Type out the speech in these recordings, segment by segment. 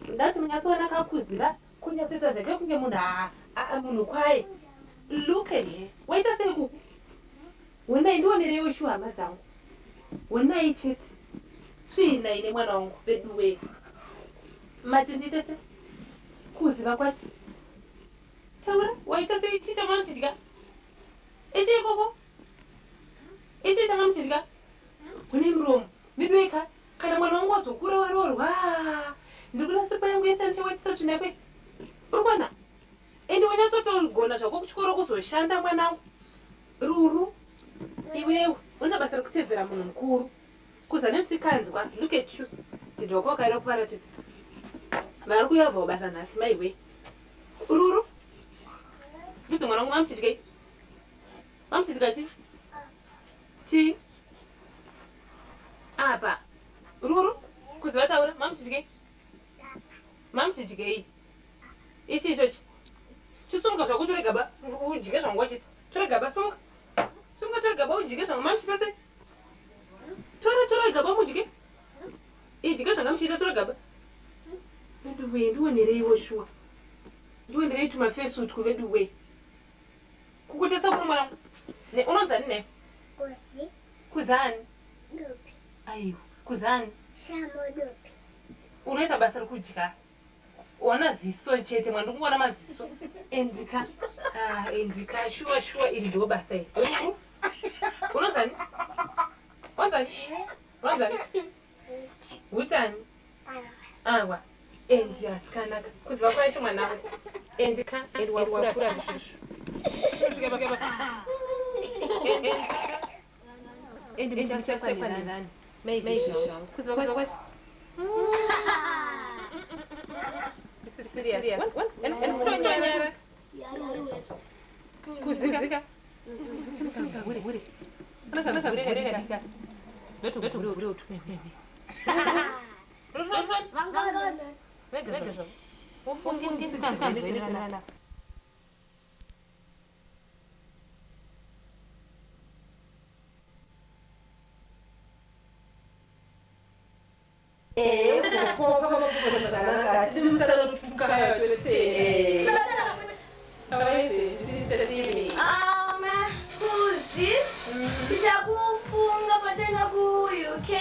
Ndati munyatsoona kakuzira kunyatsoita zvekunge munhu kwaye. Look at here. Waita sei kuku? Wonai ndionereiwo shuwa hama dzangu. Wonai chete. Tsvina ine mwana wangu bedu we. Mati nditete. Kuziva kwacho. Taura, waita sei chicha mwamuchidya? Ichi koko? Ichi chamamuchidya? Une muromo. Midweka. Kana mwana wangu wazokura warorwa. Ndikuda sipa yangu yese ndichawachisa tsvina kwe. Urikwana? Ende unyatsotogona zvako kuchikoro kuzoshanda mwanangu. Ruru. Iwewe, una basa rekutedzera munhu mukuru. Kuza nemusikanzwa, look at you. Tidhoko wakaira kuparatidza. Vari kuyabva basa nhasi maiwe. Ruru. Ndudzi mwana wangu mamuchidya. Mamuchidya chi? Chi? Apa. Ruru. Kuzi vataura, mamuchidya. Mamuchidya. Ichi ichochi. Chisunga zvako tore gaba. Ujike zvangu wachiti. Tore gaba sunga. Sunga tore gaba ujike zvangu mamuchita sei? Tore gaba mujike. Ijike zvanga muchita tore gaba. Vedu ndionereiwo shuwa. Ndionerei tumafesuit kuvedu we. Kukutetsa kuno mwana. Unonzani ne? Kuzi. Kuzani. Dupi. Aiwa. Kuzani. Shamo dupi. Unoita basa rekudya. Wana ziso chete mwana ndikuona maziso. Endika. Endika shuwa iri ndo basa iri. Unonzani? Unonzani? Utani? Awa. Endi asikanaka. Kuziva kwaisho mwanangu. Endika. Endi wakura zvishushu. Endi muchakwana nani? Maybe. Kuziva kwaisho. This is serious. What? And Kuzika. Wuri. Anaka. Letu. Vangona. Vega. Ufungi kanzana. Ndichakufunga patenda ku-UK.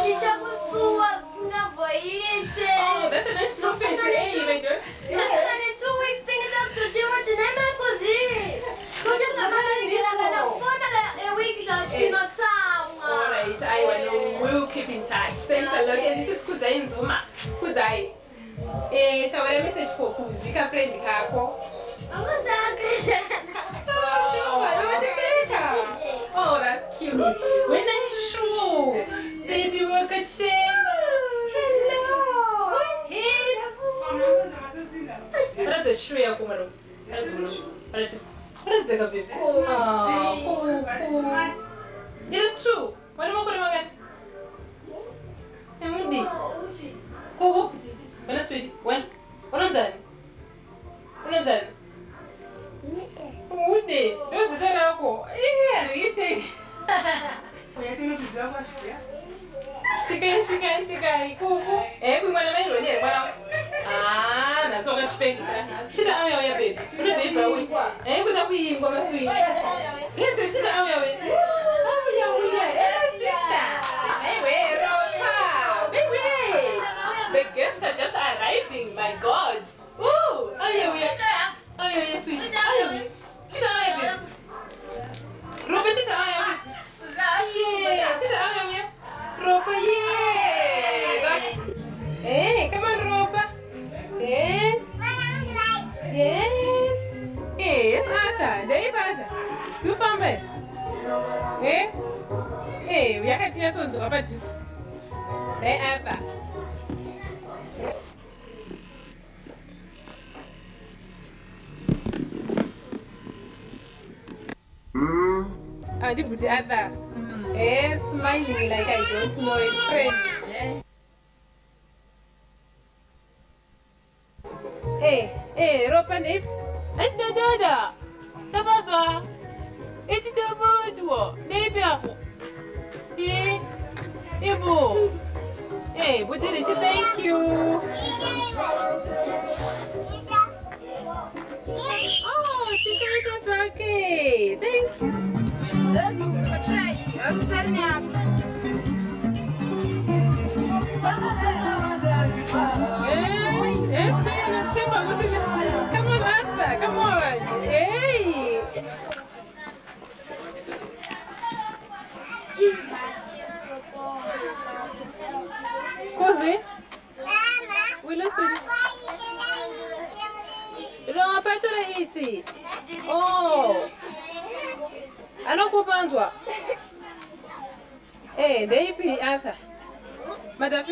Ndichakusuwa singavoite. Oh, that's a nice profession. Hey, you may do it. In 2 weeks things up to Jima tinaenda kuzi. Kuja kamala ningena kufunda a week latino tanga. All right, I will keep in touch. Thanks a lot. And this is Kuzai Nzuma. Kuzai. Tawala message for Kuzika friend kako. Oh, that's cute. When are you sure? Baby, welcome to hello. Hey. What is a shoe ya kumaro? What is a baby? Oh. You're true. What am I going to get? Emudi. Kogo. When sweetie. When on done. Ude, dozi lako. You take. Shika. Kuku. Kumwana mai wene bwana. Nasoka shipeka. Chita awe ya baby. Ule baby wewe. Kuza kuimba maswini. Lete chita awe wewe. Sister. Ropa. Baby. The guests are just arriving. My God. Ooh. Ayo, sweet. Ayo. Chita awe. Ropa chita awe. Yeah. Chita awe. Ropa, yeah. Hey, come on, Ropa. Yes. Yes, Arthur. There you are. Super man. Hey, we are getting us on to over juice. There, Arthur. I did put the other. Smiling like I don't know his friend. Hey, Ropa Nip. Nice to do that. Eti double to maybe. Eh, Ebo. Hey, what did you thank you? Oh, she said that's okay. Thank you. Come on, Asa. Come on. Hey. Così? Non, pas toi ici. Oh. Alors, comment toi? Eh, depuis, Asa. Madame.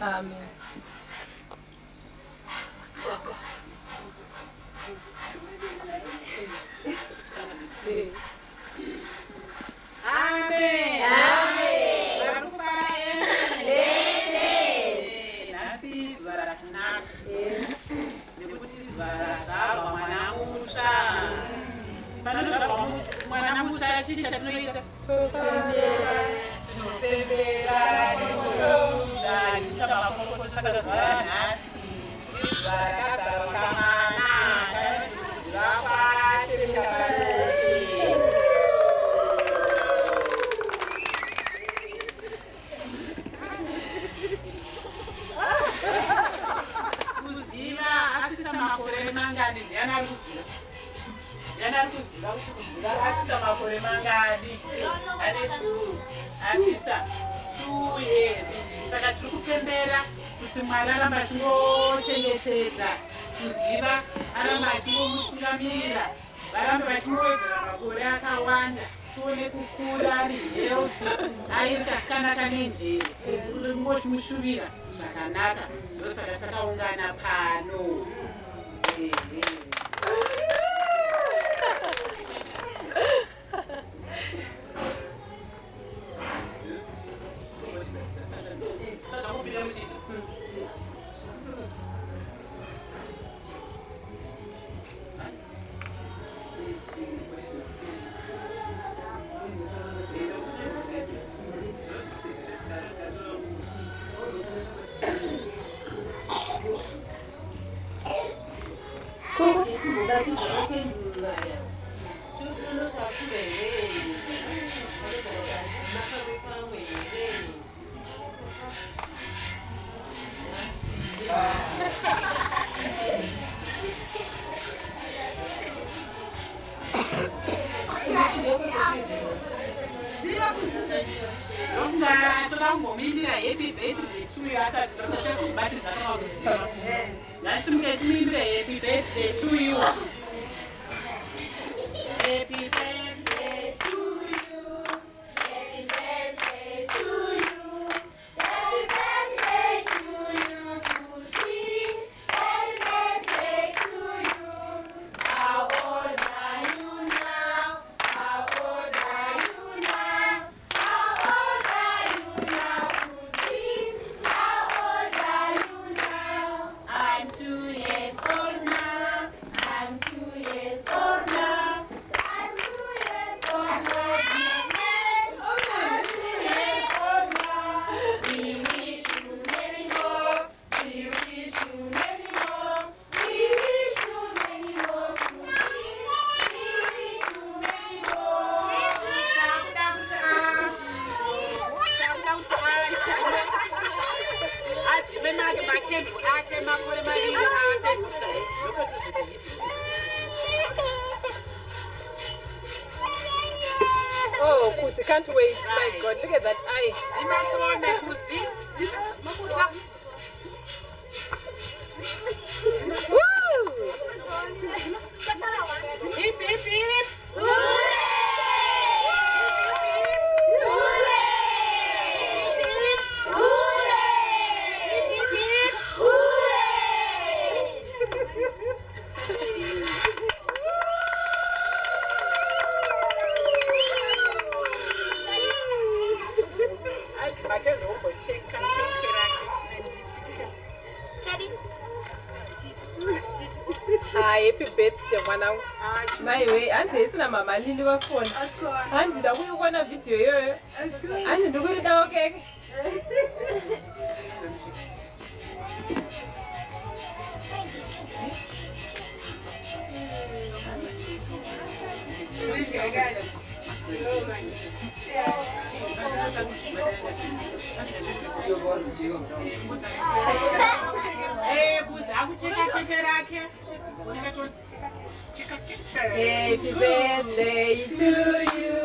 Amen. Oh, Kusi, can't wait. My God, look at that eye. Woo! Hip, hip, hip. birthday mwanangu. Maiwe, hanzi isina mama nini wafona. Hanzi ndakuona video yoyo. Hanzi ndikurida okeke. Happy birthday to you.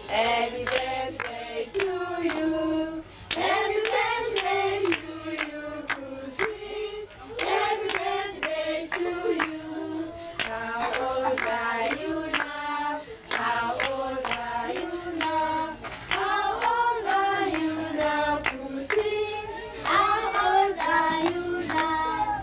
Happy birthday to you. Happy birthday to you, Kusi. Happy birthday to you. How old are you now? How old are you now? How old are you now, Kusi? How old are you now?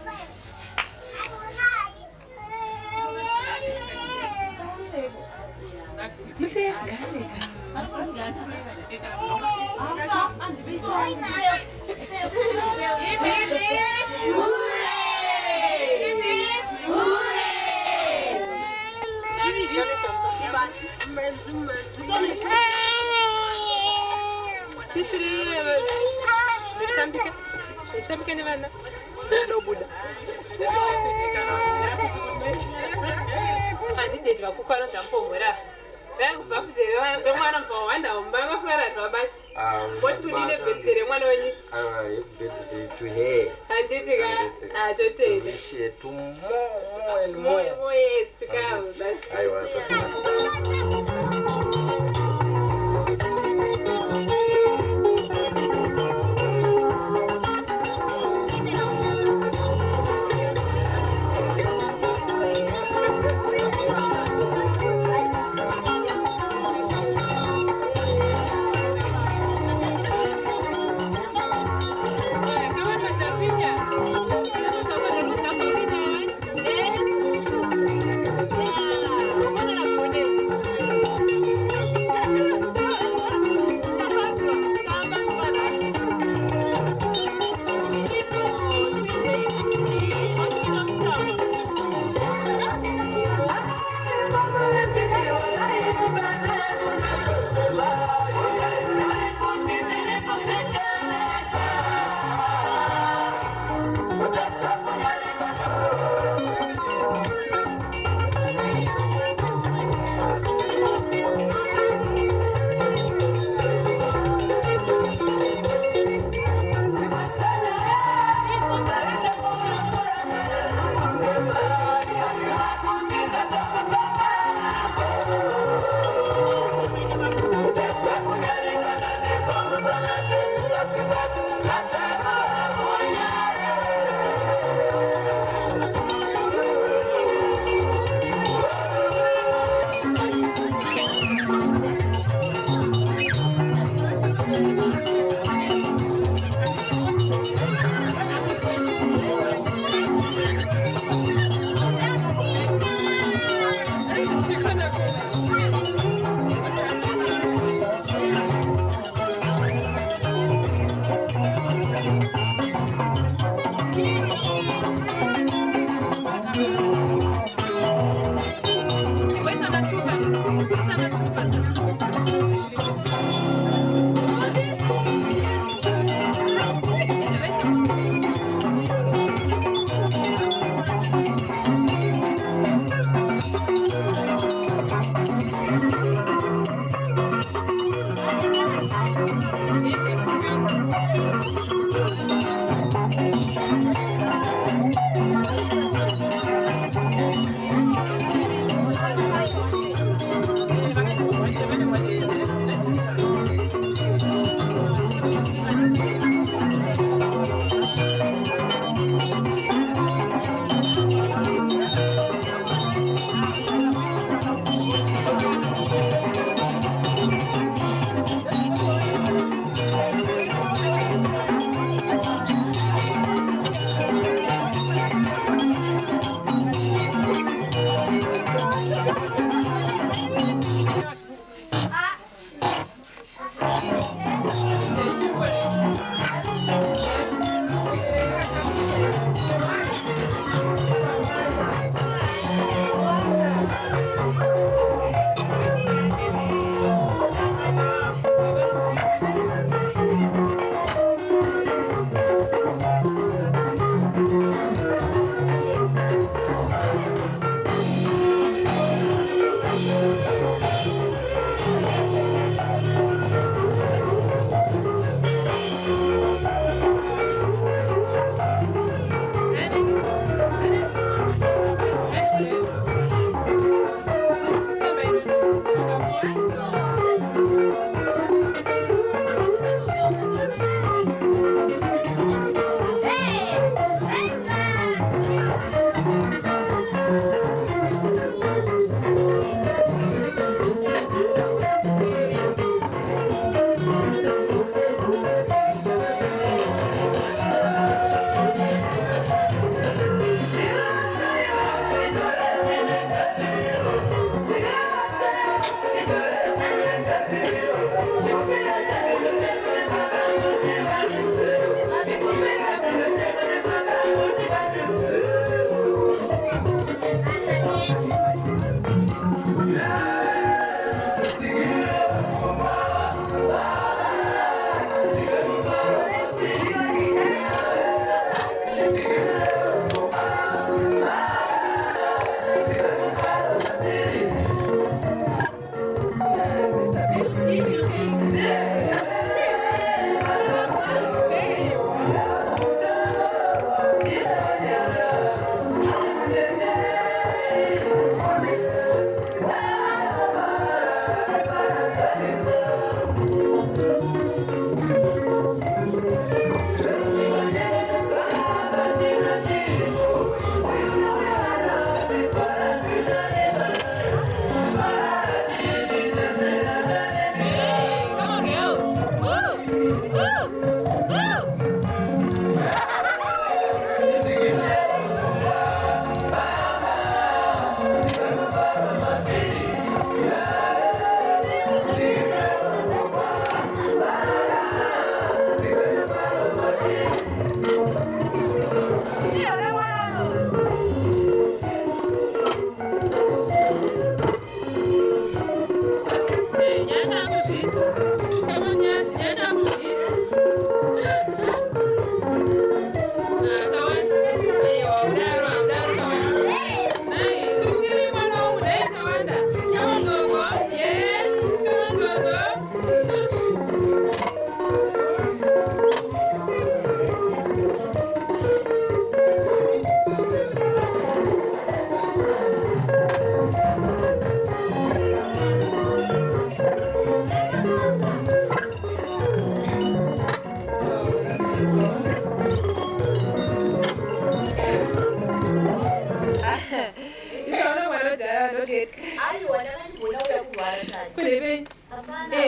Kulebe.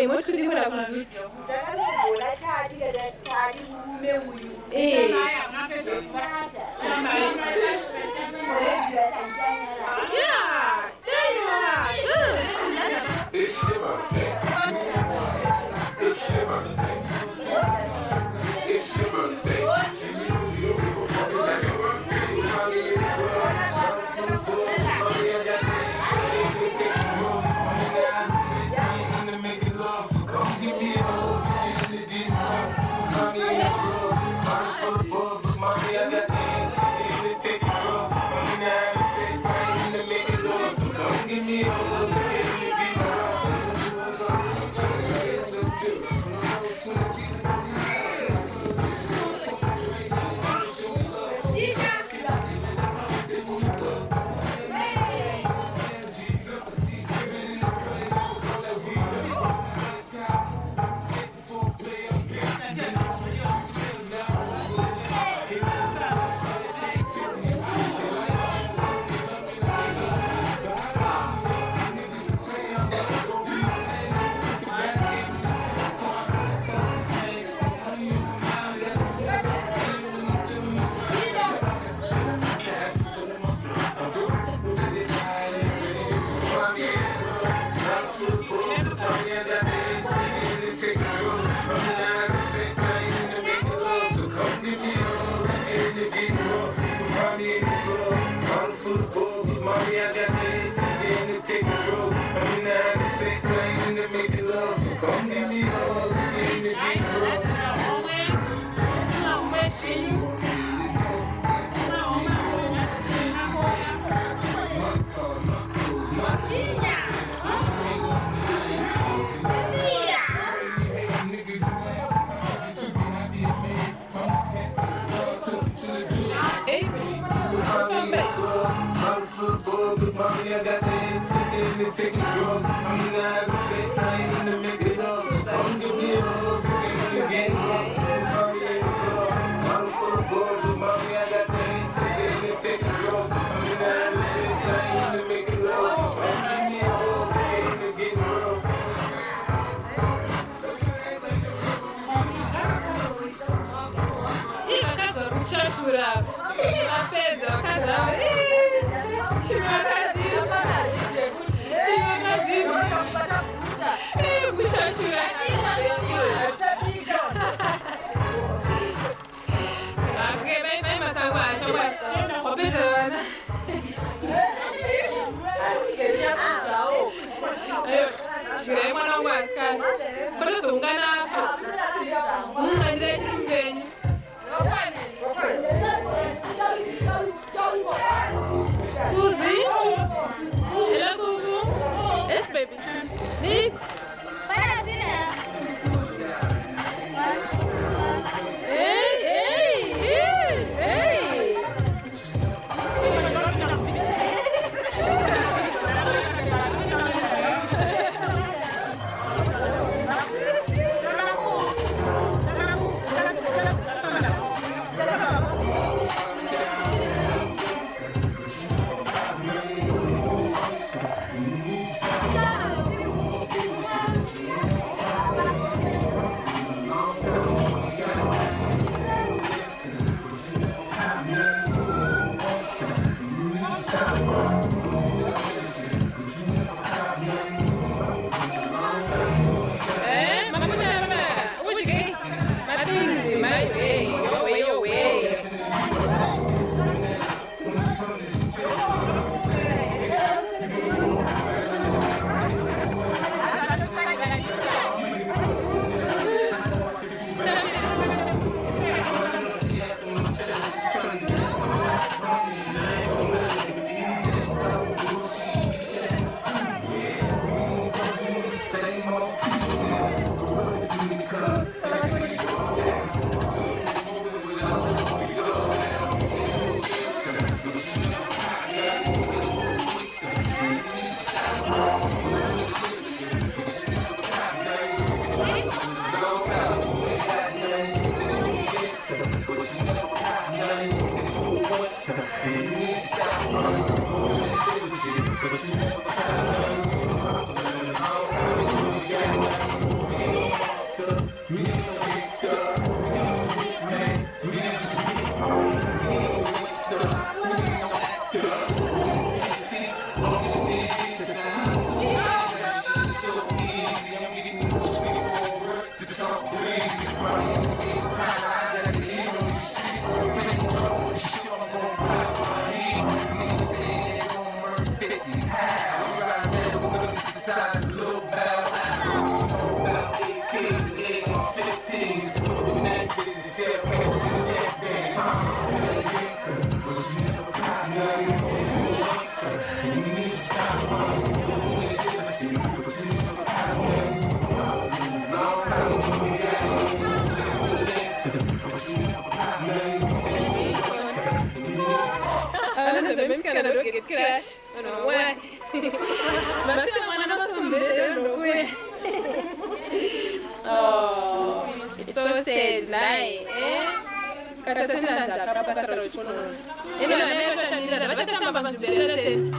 Moto ni kuna kuzu. Yeah, there you are. Good. It's your birthday. It's your birthday. It's your birthday. It's your Mommy, I got the instant in taking drugs. I'm not having sex, I ain't into making love. So come give me a hug, give me a game up. Mommy in the club, I'm full of bugs. Mommy, I got the instant in taking drugs. I'm not having sex, I ain't into making love. So come give me a hug, give me a game up. Yes, baby. Nick. It's so sad, lie, eh? Kata tena nzaka pasara uchukono. Ina mera shanira da bata tamba banjubela tena.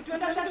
Hey,